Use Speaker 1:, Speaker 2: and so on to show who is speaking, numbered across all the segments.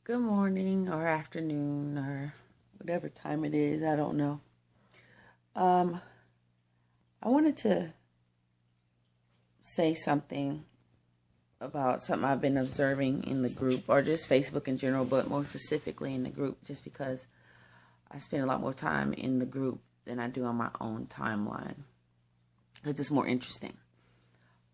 Speaker 1: Good morning or afternoon or whatever time it is. I don't know. I wanted to say something about something I've been observing in the group or just Facebook in general, but more specifically in the group, just because I spend a lot more time in the group than I do on my own timeline because it's more interesting.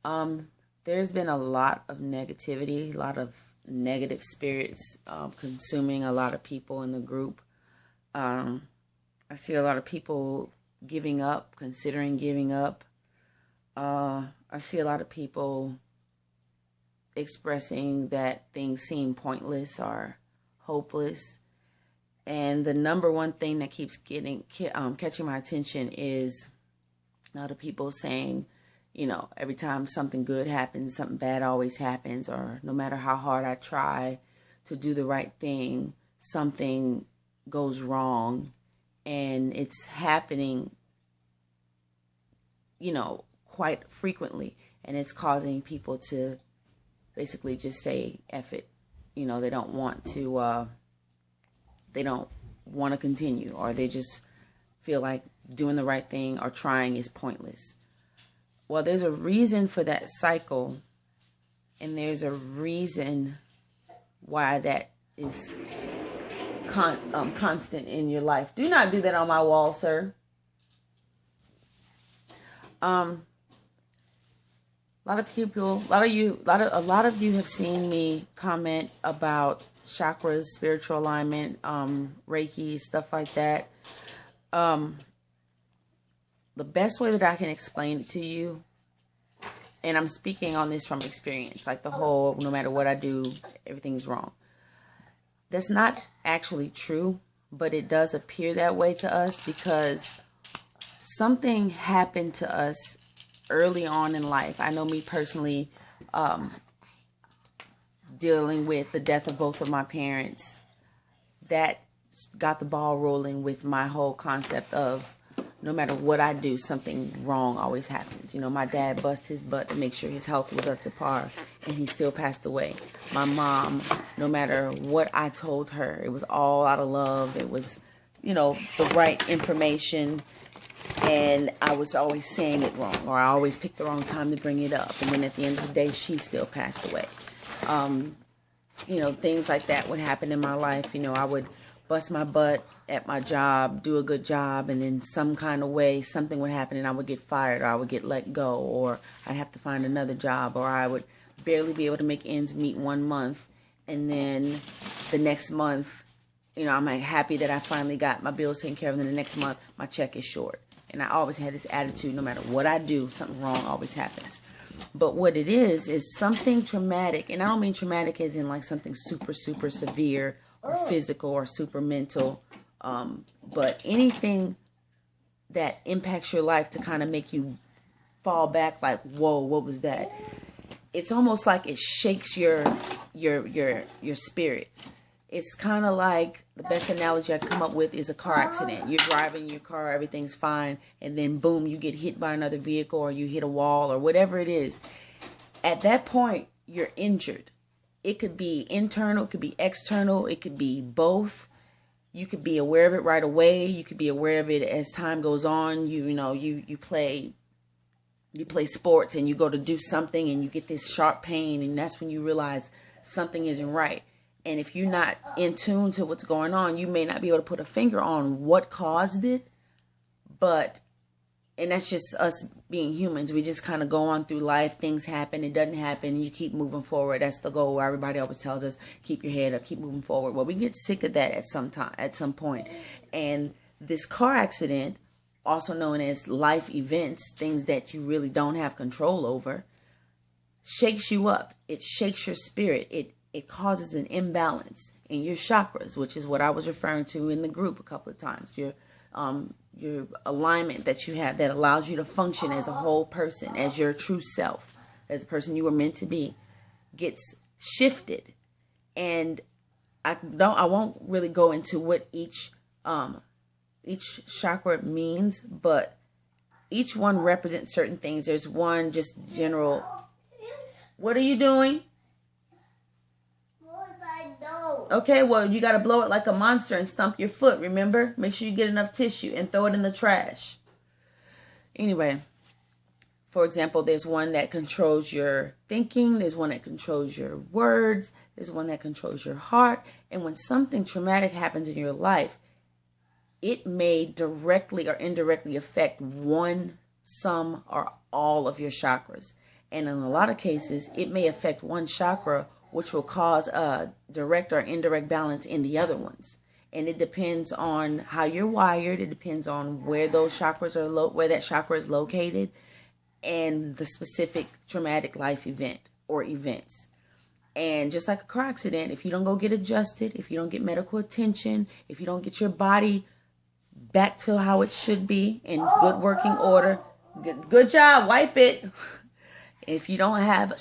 Speaker 1: There's been a lot of negativity, a lot of negative spirits consuming a lot of people in the group. I see a lot of people giving up, considering giving up. I see a lot of people expressing that things seem pointless or hopeless. And the number one thing that keeps catching my attention is a lot of people saying, every time something good happens, something bad always happens, or no matter how hard I try to do the right thing, something goes wrong. And it's happening, quite frequently. And it's causing people to basically just say, F it. They don't want to, continue, or they just feel like doing the right thing or trying is pointless. Well, there's a reason for that cycle, and there's a reason why that is constant in your life. Do not do that on my wall, sir. A lot of you have seen me comment about chakras, spiritual alignment, Reiki, stuff like that. The best way that I can explain it to you, and I'm speaking on this from experience, like the whole, no matter what I do, everything's wrong. That's not actually true, but it does appear that way to us because something happened to us early on in life. I know me personally, dealing with the death of both of my parents, that got the ball rolling with my whole concept of no matter what I do, something wrong always happens. My dad busted his butt to make sure his health was up to par, and he still passed away. My mom, no matter what I told her, it was all out of love. It was, the right information, and I was always saying it wrong, or I always picked the wrong time to bring it up. And then at the end of the day, she still passed away. Things like that would happen in my life. I would bust my butt at my job, do a good job, and then some kind of way something would happen and I would get fired, or I would get let go, or I'd have to find another job, or I would barely be able to make ends meet 1 month, and then the next month, I'm happy that I finally got my bills taken care of, and then the next month my check is short. And I always had this attitude, no matter what I do, something wrong always happens. But what it is something traumatic, and I don't mean traumatic as in like something super, super severe or physical or super mental, but anything that impacts your life to kind of make you fall back like, whoa, what was that? It's almost like it shakes your spirit. It's kind of like, the best analogy I can come up with is a car accident. You're driving your car, everything's fine, and then boom, you get hit by another vehicle, or you hit a wall, or whatever it is. At that point, you're injured. It could be internal, it could be external, it could be both. You could be aware of it right away. You could be aware of it as time goes on. You play sports and you go to do something and you get this sharp pain, and that's when you realize something isn't right. And if you're not in tune to what's going on, you may not be able to put a finger on what caused it. And that's just us being humans. We just kind of go on through life. Things happen. It doesn't happen. You keep moving forward. That's the goal. Everybody always tells us, keep your head up, keep moving forward. Well, we get sick of that at some point. And this car accident, also known as life events, things that you really don't have control over, shakes you up. It shakes your spirit. It causes an imbalance in your chakras, which is what I was referring to in the group a couple of times. Your alignment that you have that allows you to function as a whole person, as your true self, as the person you were meant to be, gets shifted. And I won't really go into what each chakra means, but each one represents certain things. There's one just general. What are you doing? Okay, well, you got to blow it like a monster and stump your foot, remember? Make sure you get enough tissue and throw it in the trash. Anyway, for example, there's one that controls your thinking. There's one that controls your words. There's one that controls your heart. And when something traumatic happens in your life, it may directly or indirectly affect one, some, or all of your chakras. And in a lot of cases, it may affect one chakra, which will cause a direct or indirect balance in the other ones. And it depends on how you're wired. It depends on where those chakras are, where that chakra is located, and the specific traumatic life event or events. And just like a car accident, if you don't go get adjusted, if you don't get medical attention, if you don't get your body back to how it should be in good working order, good job, wipe it. If you don't have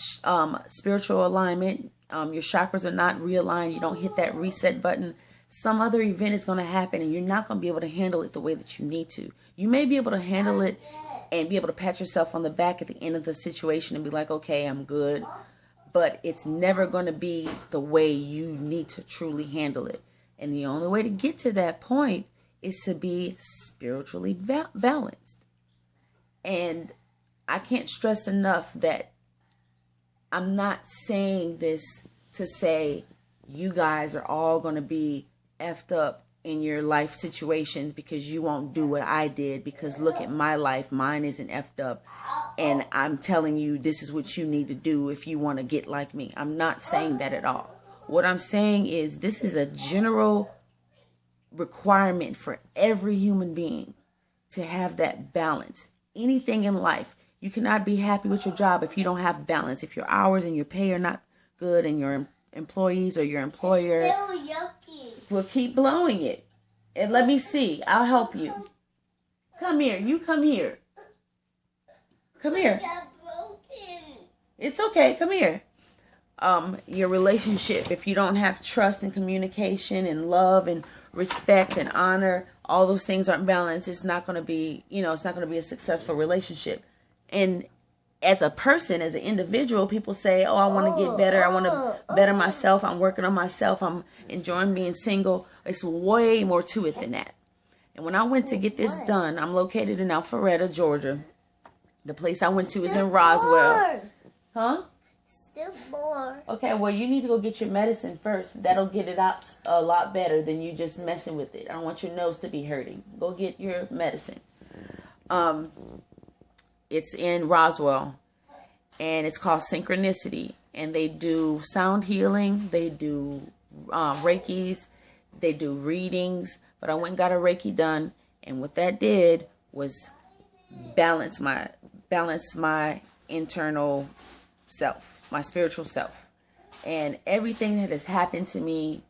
Speaker 1: spiritual alignment, your chakras are not realigned, you don't hit that reset button, some other event is going to happen and you're not going to be able to handle it the way that you need to. You may be able to handle it and be able to pat yourself on the back at the end of the situation and be like, okay, I'm good. But it's never going to be the way you need to truly handle it. And the only way to get to that point is to be spiritually balanced. And I can't stress enough that I'm not saying this to say you guys are all going to be effed up in your life situations because you won't do what I did, because look at my life, mine isn't effed up, and I'm telling you this is what you need to do if you want to get like me. I'm not saying that at all. What I'm saying is this is a general requirement for every human being to have that balance. Anything in life, you cannot be happy with your job if you don't have balance, if your hours and your pay are not good and your employees or your employer will keep blowing it. And let me see. I'll help you. Come here. You come here. Come here. It's okay. Come here. Your relationship, if you don't have trust and communication and love and respect and honor, all those things aren't balanced, it's not going to be, it's not going to be a successful relationship. And as a person, as an individual, people say, oh, I want to get better. I want to better myself. I'm working on myself. I'm enjoying being single. It's way more to it than that. And when I went to get this done, I'm located in Alpharetta, Georgia. The place I went to is in Roswell. Huh?
Speaker 2: Still more.
Speaker 1: Okay, well, you need to go get your medicine first. That'll get it out a lot better than you just messing with it. I don't want your nose to be hurting. Go get your medicine. It's in Roswell, and it's called Synchronicity. And they do sound healing. They do Reikis. They do readings. But I went and got a Reiki done, and what that did was balance my internal self, my spiritual self. And everything that has happened to me,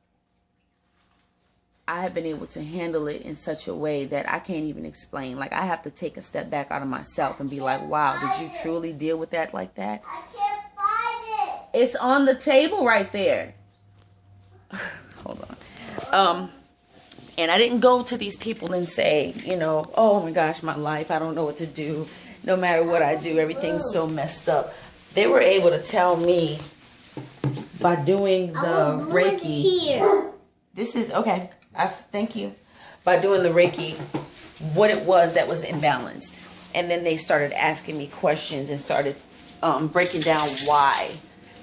Speaker 1: I have been able to handle it in such a way that I can't even explain. Like, I have to take a step back out of myself and be like, wow, did you truly deal with that like that?
Speaker 2: I can't find it.
Speaker 1: It's on the table right there. Hold on. And I didn't go to these people and say, oh my gosh, my life, I don't know what to do. No matter what I do, everything's so messed up. They were able to tell me by doing the Reiki.
Speaker 2: Here.
Speaker 1: This is, okay, thank you. By doing the Reiki, what it was that was imbalanced. And then they started asking me questions and started breaking down why.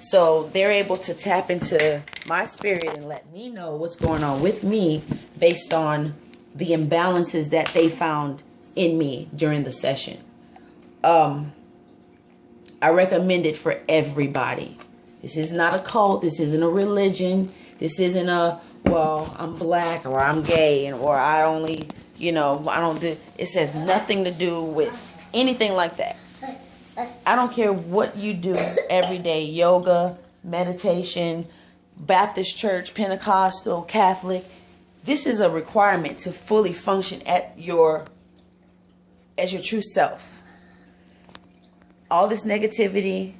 Speaker 1: So they're able to tap into my spirit and let me know what's going on with me based on the imbalances that they found in me during the session. I recommend it for everybody. This is not a cult. This isn't a religion. This isn't well, I'm black or I'm gay or I only, I don't do. It says nothing to do with anything like that. I don't care what you do every day. Yoga, meditation, Baptist church, Pentecostal, Catholic. This is a requirement to fully function as your true self. All this negativity,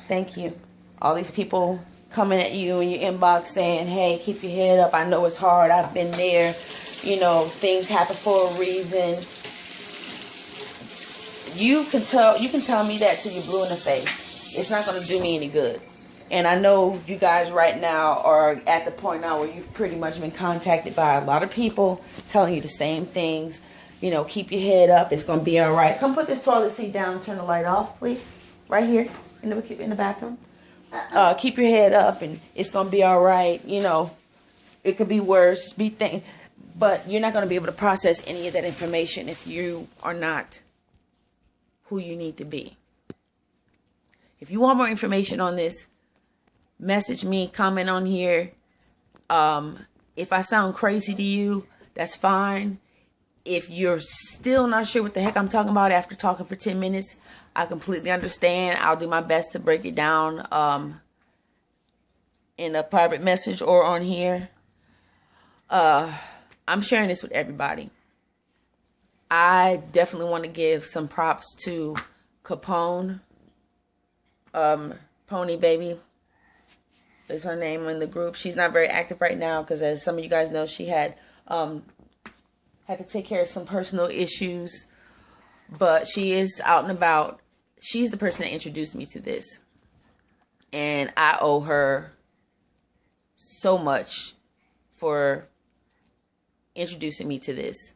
Speaker 1: thank you. All these people coming at you in your inbox saying, hey, keep your head up. I know it's hard. I've been there. Things happen for a reason. You can tell me that till you're blue in the face. It's not going to do me any good. And I know you guys right now are at the point now where you've pretty much been contacted by a lot of people telling you the same things. You know, keep your head up. It's going to be all right. Come put this toilet seat down and turn the light off, please. Right here in the bathroom. Keep your head up and it's going to be all right. You know, it could be worse. But you're not going to be able to process any of that information if you are not who you need to be. If you want more information on this, message me, comment on here. If I sound crazy to you, that's fine. If you're still not sure what the heck I'm talking about after talking for 10 minutes, I completely understand. I'll do my best to break it down in a private message or on here. I'm sharing this with everybody. I definitely want to give some props to Capone. Pony Baby is her name in the group. She's not very active right now because, as some of you guys know, she had to take care of some personal issues. But she is out and about. She's the person that introduced me to this. And I owe her so much for introducing me to this.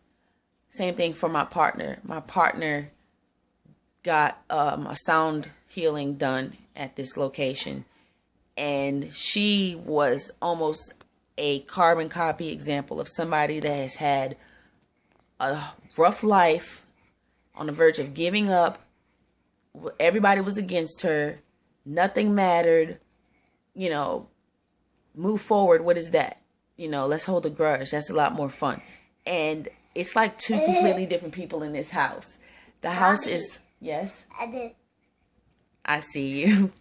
Speaker 1: Same thing for my partner. My partner got a sound healing done at this location, and she was almost a carbon copy example of somebody that has had a rough life, on the verge of giving up. Everybody was against her. Nothing mattered. You know, move forward. What is that? You know, let's hold a grudge. That's a lot more fun. And it's like two completely different people in this house. The house is... Yes?
Speaker 2: I did.
Speaker 1: I see you.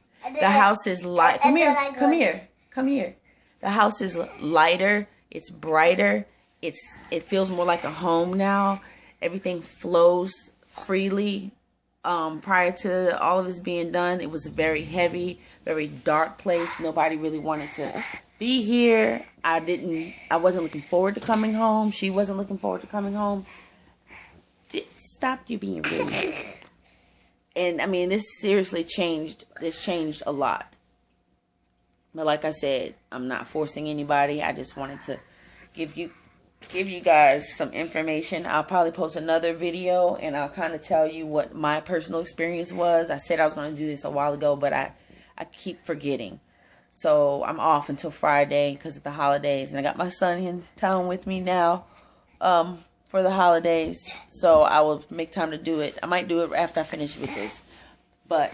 Speaker 1: The house is light. Come here. Come here. Come here. The house is lighter. It's brighter. It feels more like a home now. Everything flows freely. Prior to all of this being done, it was a very heavy, very dark place. Nobody really wanted to be here. I wasn't looking forward to coming home. She wasn't looking forward to coming home. Stop you being rude. And I mean, this seriously changed. This changed a lot. But like I said, I'm not forcing anybody. I just wanted to give you guys some information. I'll probably post another video and I'll kind of tell you what my personal experience was. I said I was going to do this a while ago, but I keep forgetting. So I'm off until Friday because of the holidays. And I got my son in town with me now for the holidays. So I will make time to do it. I might do it after I finish with this. But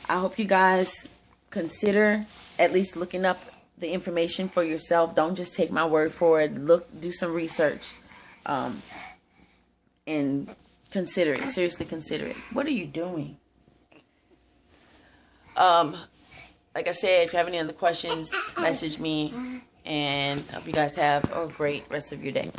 Speaker 1: I hope you guys consider at least looking up the information for yourself. Don't just take my word for it. Do some research, and consider it. Seriously, consider it. What are you doing? Like I said, if you have any other questions, message me, and I hope you guys have a great rest of your day.